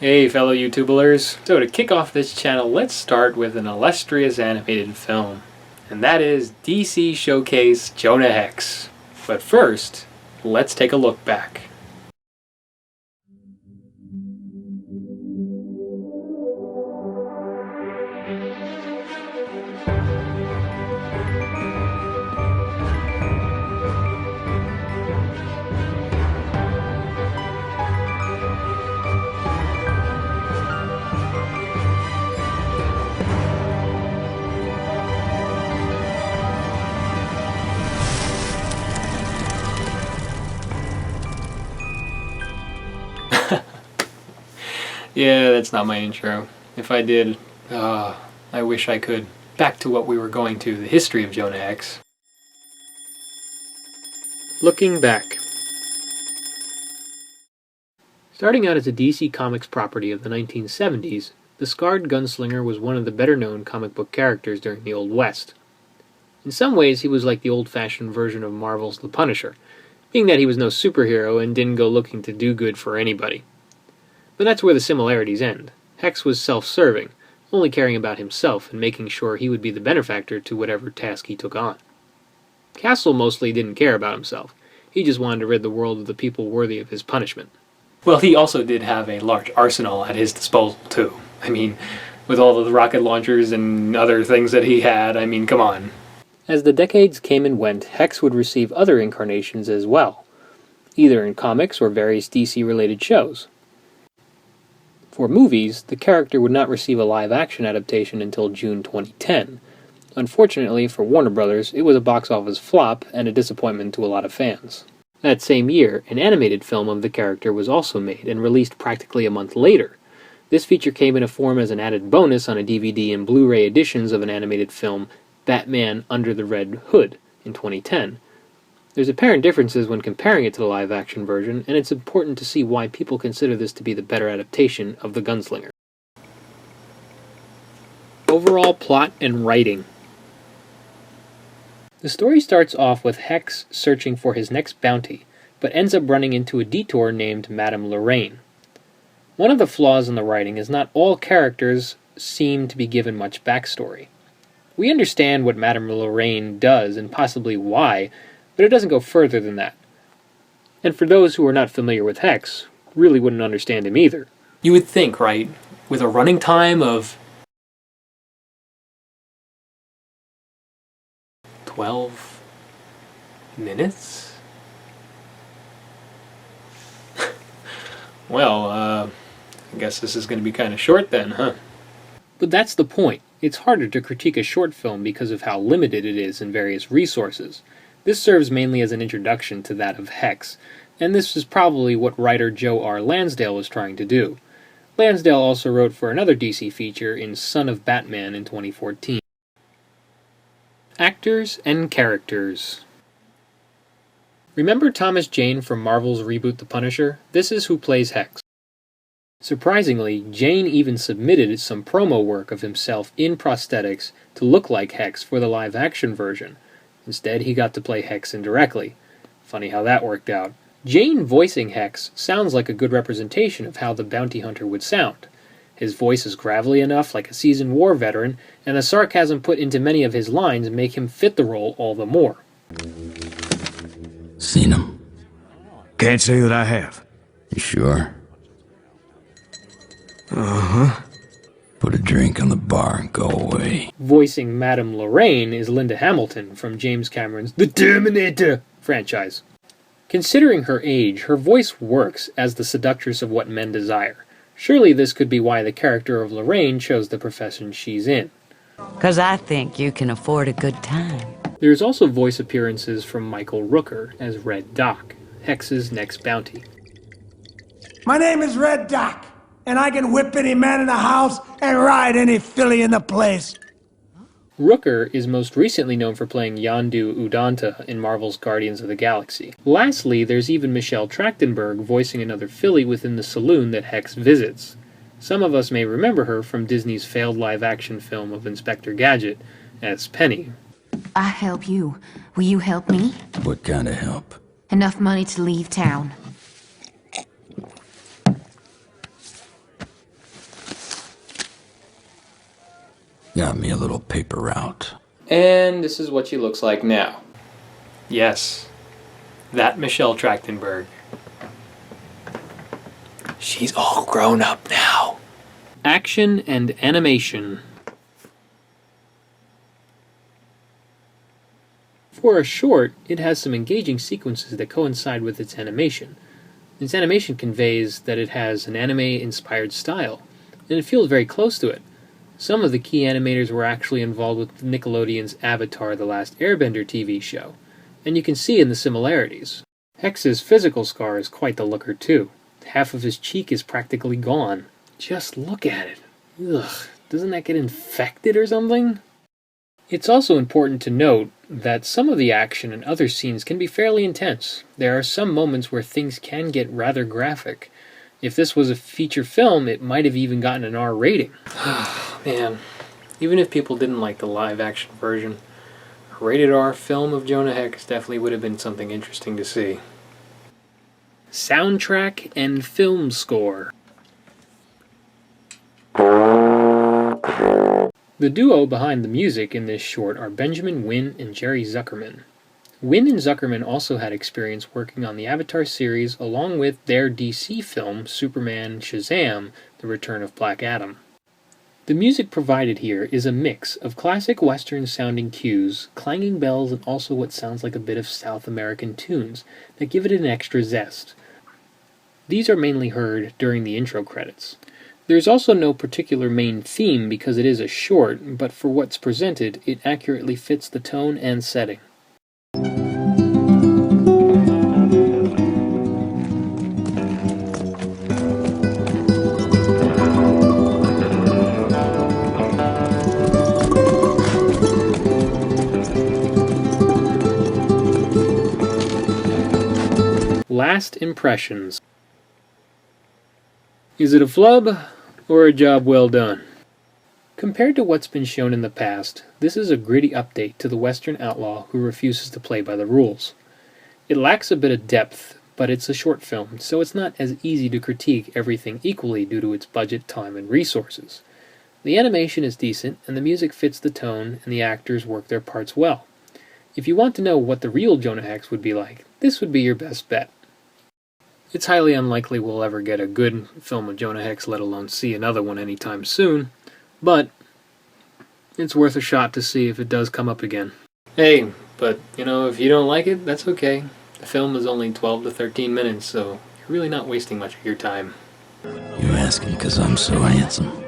Hey fellow YouTubers. So to kick off this channel, let's start with an illustrious animated film. And that is DC Showcase Jonah Hex. But first, let's take a look back. Yeah, that's not my intro. If I did, I wish I could. Back to what we were going to, the history of Jonah Hex. Looking back. Starting out as a DC Comics property of the 1970s, the scarred gunslinger was one of the better-known comic book characters during the Old West. In some ways, he was like the old-fashioned version of Marvel's The Punisher, being that he was no superhero and didn't go looking to do good for anybody. But that's where the similarities end. Hex was self-serving, only caring about himself and making sure he would be the benefactor to whatever task he took on. Castle mostly didn't care about himself. He just wanted to rid the world of the people worthy of his punishment. Well, he also did have a large arsenal at his disposal, too. I mean, with all of the rocket launchers and other things that he had, I mean, come on. As the decades came and went, Hex would receive other incarnations as well, either in comics or various DC-related shows. For movies, the character would not receive a live-action adaptation until June 2010. Unfortunately for Warner Brothers, it was a box office flop and a disappointment to a lot of fans. That same year, an animated film of the character was also made and released practically a month later. This feature came in a form as an added bonus on a DVD and Blu-ray editions of an animated film, Batman Under the Red Hood, in 2010. There's apparent differences when comparing it to the live-action version, and it's important to see why people consider this to be the better adaptation of the gunslinger. Overall plot and writing. The story starts off with Hex searching for his next bounty, but ends up running into a detour named Madame Lorraine. One of the flaws in the writing is not all characters seem to be given much backstory. We understand what Madame Lorraine does and possibly why, but it doesn't go further than that. And for those who are not familiar with Hex, really wouldn't understand him either. You would think, right, with a running time of 12 minutes? Well, I guess this is going to be kind of short then, huh? But that's the point. It's harder to critique a short film because of how limited it is in various resources. This serves mainly as an introduction to that of Hex, and this is probably what writer Joe R. Lansdale was trying to do. Lansdale also wrote for another DC feature in Son of Batman in 2014. Actors and characters. Remember Thomas Jane from Marvel's reboot The Punisher? This is who plays Hex. Surprisingly, Jane even submitted some promo work of himself in prosthetics to look like Hex for the live-action version. Instead, he got to play Hex indirectly. Funny how that worked out. Jane voicing Hex sounds like a good representation of how the bounty hunter would sound. His voice is gravelly enough, like a seasoned war veteran, and the sarcasm put into many of his lines make him fit the role all the more. Seen him? Can't say that I have. You sure? Uh-huh. Put a drink on the bar and go away. Voicing Madame Lorraine is Linda Hamilton from James Cameron's The Terminator franchise. Considering her age, her voice works as the seductress of what men desire. Surely this could be why the character of Lorraine chose the profession she's in. 'Cause I think you can afford a good time. There's also voice appearances from Michael Rooker as Red Doc, Hex's next bounty. My name is Red Doc, and I can whip any man in the house and ride any filly in the place. Rooker is most recently known for playing Yondu Udanta in Marvel's Guardians of the Galaxy. Lastly, there's even Michelle Trachtenberg voicing another filly within the saloon that Hex visits. Some of us may remember her from Disney's failed live-action film of Inspector Gadget as Penny. I help you. Will you help me? What kind of help? Enough money to leave town. Got me a little paper route. And this is what she looks like now. Yes, that Michelle Trachtenberg. She's all grown up now. Action and animation. For a short, it has some engaging sequences that coincide with its animation. Its animation conveys that it has an anime-inspired style, and it feels very close to it. Some of the key animators were actually involved with Nickelodeon's Avatar: The Last Airbender TV show, and you can see in the similarities. Hex's physical scar is quite the looker too. Half of his cheek is practically gone. Just look at it. Ugh, doesn't that get infected or something? It's also important to note that some of the action and other scenes can be fairly intense. There are some moments where things can get rather graphic. If this was a feature film, it might have even gotten an R rating. Man, even if people didn't like the live-action version, a rated R film of Jonah Hex definitely would have been something interesting to see. Soundtrack and film score. The duo behind the music in this short are Benjamin Wynn and Jerry Zuckerman. Wynn and Zuckerman also had experience working on the Avatar series along with their DC film Superman Shazam! The Return of Black Adam. The music provided here is a mix of classic Western-sounding cues, clanging bells, and also what sounds like a bit of South American tunes that give it an extra zest. These are mainly heard during the intro credits. There is also no particular main theme because it is a short, but for what's presented, it accurately fits the tone and setting. Last impressions. Is it a flub, or a job well done? Compared to what's been shown in the past, this is a gritty update to the Western outlaw who refuses to play by the rules. It lacks a bit of depth, but it's a short film, so it's not as easy to critique everything equally due to its budget, time, and resources. The animation is decent, and the music fits the tone, and the actors work their parts well. If you want to know what the real Jonah Hex would be like, this would be your best bet. It's highly unlikely we'll ever get a good film of Jonah Hex, let alone see another one anytime soon, but it's worth a shot to see if it does come up again. Hey, but if you don't like it, that's okay. The film is only 12 to 13 minutes, so you're really not wasting much of your time. You asking because I'm so handsome?